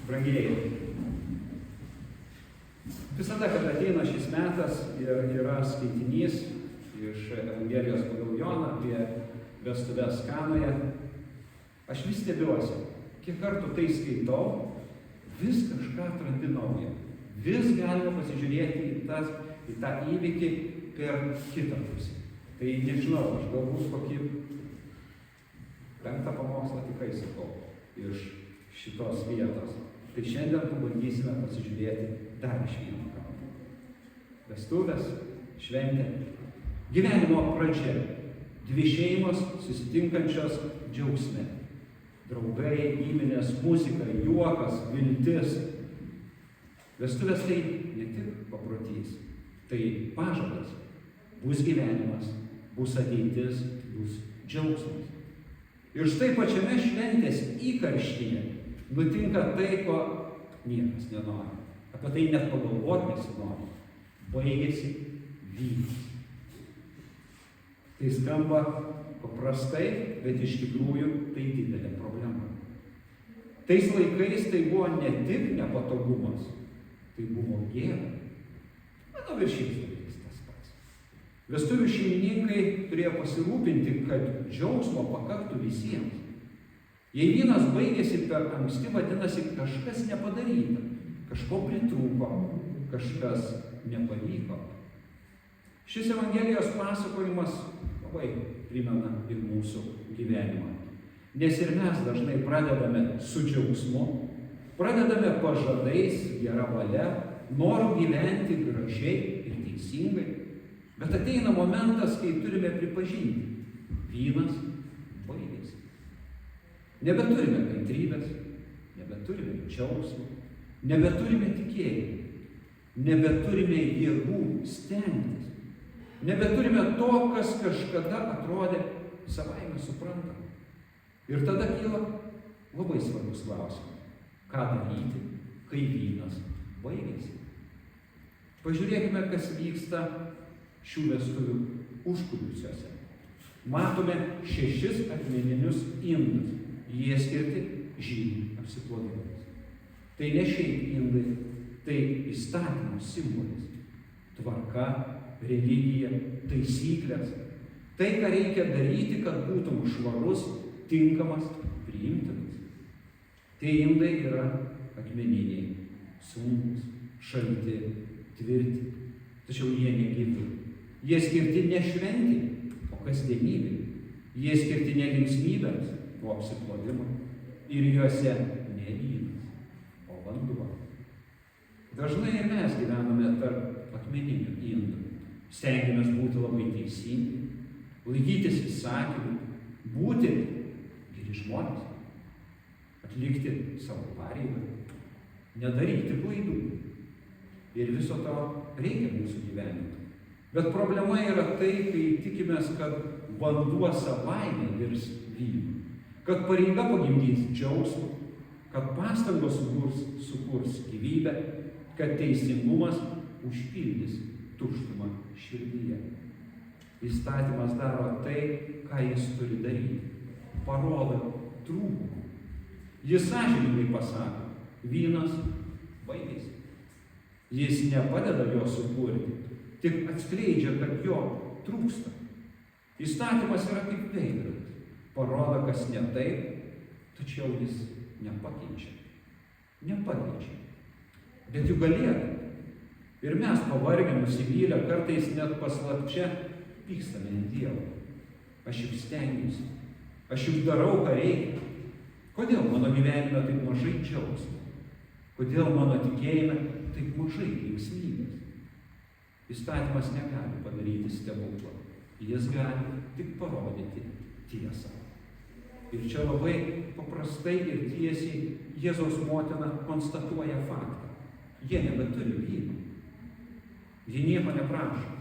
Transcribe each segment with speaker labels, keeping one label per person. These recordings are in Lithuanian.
Speaker 1: Brangieji, visada, kad ateina šis metas ir yra skaitinys iš Evangelijos pagal Joną apie vestuves Kanoje, aš vis stebiuosi, kiek kartų tai skaitau, vis kažką atrandi naują. Vis galima pasižiūrėti į tą įvykį per kitą pusę. Tai nežinau, aš galbūt kokį 5. pamokslą tikrai sakau iš šitos vietos. Tai šiandien pabandysime pasižiūrėti dar iš vieno kampo. Vestuvės, šventė, gyvenimo pradžia, 2 šeimos susitinkančios džiaugsme. Draugai, giminės, muzika, juokas, viltis. Vestuvės tai ne tik paprotys, tai pažadas. Bus gyvenimas, bus ateitis, bus džiaugsmas. Ir štai pačiame šventės įkarštyje nutinka tai, ko niekas nenori. Apie tai net pagalvoti nesinori. Baigėsi vynas. Tai skamba paprastai, bet iš tikrųjų tai didelė problema. Tais laikais tai buvo ne tik nepatogumas, tai buvo gėda. Mano ir šiais laikais tas pats. Vestuvių šeimininkai turėjo pasirūpinti, kad džiaugsmo pakaktų visiems. Jei vynas baigėsi per anksti, vadinasi, kažkas nepadaryta, kažko pritrūko, kažkas nepavyko. Šis Evangelijos pasakojimas labai primena ir mūsų gyvenimą. Nes ir mes dažnai pradedame su džiaugsmu, pradedame pažadais, gera valia, noru gyventi gražiai ir teisingai. Bet ateina momentas, kai turime pripažinti, vynas baigėsi. Nebeturime kantrybės, nebeturime džiaugsmo, nebeturime tikėjimo, nebeturime jėgų stengtis, nebeturime to, kas kažkada atrodė savaime suprantama. Ir tada kyla labai svarbus klausimas. Ką daryti, kai vynas baigėsi? Pažiūrėkime, kas vyksta šių vestuvių užkulisiuose. Matome 6 akmeninius indus. Jie skirti žydų apsiplovimams. Tai ne šiaip indai, tai įstatymo simbolis. Tvarka, religija, taisyklės. Tai, ką reikia daryti, kad būtum švarus, tinkamas, priimtinas. Tie indai yra akmeniniai, sunkūs, šalti, tvirti. Tačiau jie negyvi. Jie skirti ne šventei, o kasdienybei. Jie skirti ne linksmybėms, o apsiplovimui. Ir juose ne vynas, o vanduo. Dažnai ir mes gyvename tarp akmeninių indų. Stengiamės būti labai teisingi, laikytis įsakymų, būti geri žmonės, atlikti savo pareigą, nedaryti klaidų. Ir viso to reikia mūsų gyvenime. Bet problema yra tai, kai tikimės, kad vanduo savaime virs vynu, kad pareiga pagimdys džiaugsmą, kad pastangos sukurs gyvybę, kad teisingumas užpildys tuštumą širdyje. Įstatymas daro tai, ką jis turi daryti. Parodo trūkumą. Jis sąžiningai pasako, vynas baigėsi. Jis nepadeda jo sukurti, tik atskleidžia, kad jo trūksta. Įstatymas yra kaip veidrodis. Parodo, kas ne taip, tačiau jis nepakeičia. Nepakeičia. Bet juk galėtų. Ir mes pavargę, nusivylę, kartais net paslapčia pykstame ant Dievo. Aš juk stengiuosi. Aš juk darau, ką reikia. Kodėl mano gyvenime taip mažai džiaugsmo? Kodėl mano tikėjime taip mažai linksmybės? Įstatymas negali padaryti stebuklą. Jis gali tik parodyti tiesą. Ir čia labai paprastai ir tiesiai Jėzaus motina konstatuoja faktą. Jie nebeturi vyno. Jie nieko neprašo.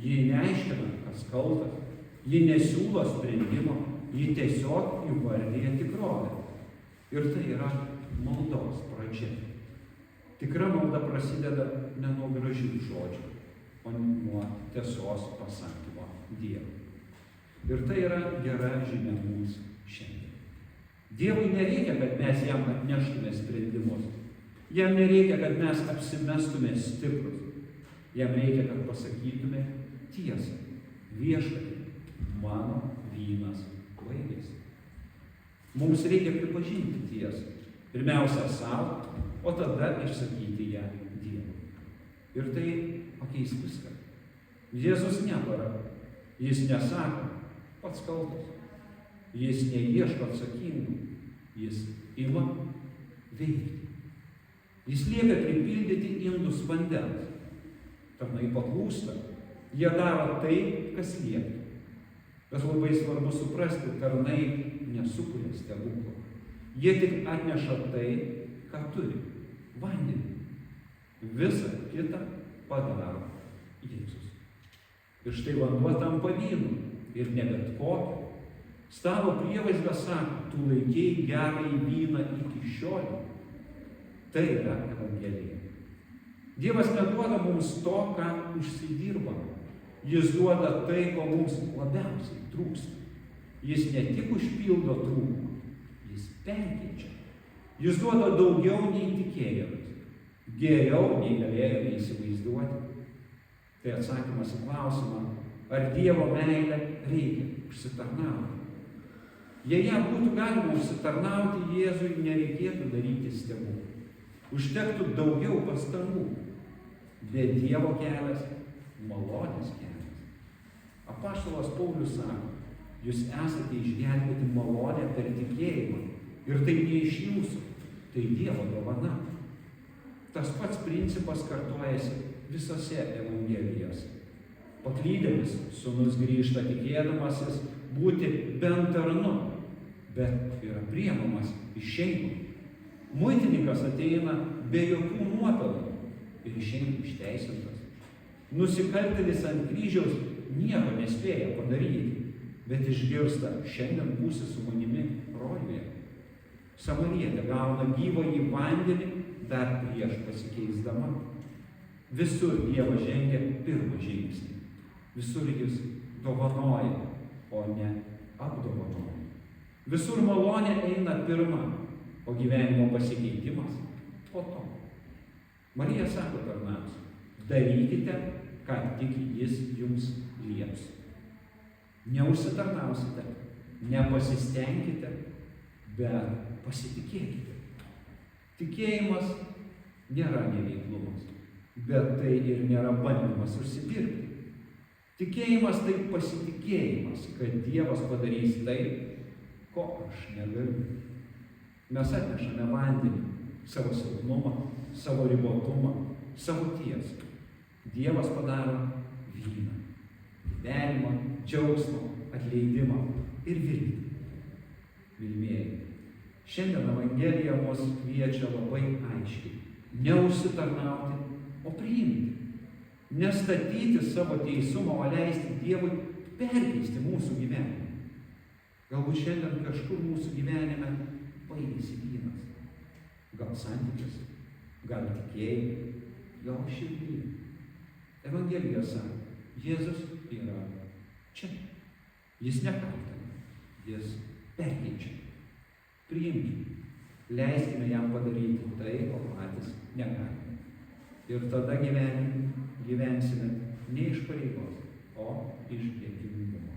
Speaker 1: Jie neaiškina, kas kaltas. Jie nesiūlo sprendimo. Jie tiesiog įvardija tikrovę. Ir tai yra maldos pradžia. Tikra malda prasideda ne nuo gražių žodžių, o nuo tiesos pasakymo Dievui. Ir tai yra gera žinia mums šiandien. Dievui nereikia, kad mes jam atneštume sprendimus. Jam nereikia, kad mes apsimestume stiprus. Jam reikia, kad pasakytume tiesą. Viešpatie, mano vynas baigėsi. Mums reikia pripažinti tiesą. Pirmiausia savo, o tada išsakyti ją Dievui. Ir tai pakeis viską. Jėzus nebara. Jis nesako, pats kaltas. Jis neieško atsakingų. Jis ima veikti. Jis liepia pripildyti indus vandens. Tarnai paklūsta. Jie daro tai, kas liepia. Bet labai svarbu suprasti, tarnai nesukuria stebuklų. Jie tik atneša tai, ką turi. Vandenį. Visą kitą padaro Jėzus. Ir štai vanduo tampa vynu. Ir ne bet kokį. Stalo prievaizdą sako, tu laikei gerąjį vyną iki šiol. Tai yra Evangelija. Dievas neduoda mums to, ką užsidirbame. Jis duoda tai, ko mums labiausiai trūksta. Jis ne tik užpildo trūkumą, jis perkeičia. Jis duoda daugiau nei tikėjomės. Geriau nei galėjome įsivaizduoti. Tai atsakymas į klausimą, ar Dievo meilę reikia užsitarnauti. Jei ją būtų galima užsitarnauti, Jėzui nereikėtų daryti stebuklų. Užtektų daugiau pastangų. Bet Dievo kelias malonės kelias. Apaštalas Paulius sako, jūs esate išgelbėti malonę per tikėjimą. Ir tai ne iš jūsų, tai Dievo dovana. Tas pats principas kartojasi visose Evangelijose. Paklydėlis sūnus grįžta tikėdamasis būti bent tarnu, bet yra priimamas į šeimą. Muitininkas ateina be jokių nuopelnų ir išeina išteisintas. Nusikaltėlis ant kryžiaus nieko nespėja padaryti, bet išgirsta, šiandien būsi su manimi rojuje. Samarietė gauna gyvąjį vandenį dar prieš pasikeisdama. Visur Dievas žengia pirmą žingsnį. Visur jis dovanoja, o ne apdovanoja. Visur malonė eina pirma, o gyvenimo pasikeitimas po to. Marija sako tarnams, darykite, ką tik jis jums lieps. Neužsitarnausite, nepasistengkite, bet pasitikėkite. Tikėjimas nėra neveiklumas, bet tai ir nėra bandymas užsidirbti. Tikėjimas tai pasitikėjimas, kad Dievas padarys tai, ko aš negaliu. Mes atnešame vandenį, savo silpnumą, savo ribotumą, savo tiesą. Dievas padaro vyną, gyvenimą, džiaugsmą, atleidimą ir viltį. Mylimieji, šiandien Evangelija mus kviečia labai aiškiai. Neužsitarnauti, o priimti. Nestatyti savo teisumą, o leisti Dievui perkeisti mūsų gyvenimą. Galbūt šiandien kažkur mūsų gyvenime baigėsi vynas. Gal santykis, gal tikėjimai, gal širdyje. Evangelija sako, Jėzus yra čia. Jis nekaltina, jis perkeičia. Priimkime, leiskime jam padaryti tai, ko patys negalime. Ir tada gyvensime ne iš pareigos, o iš dėkingumo.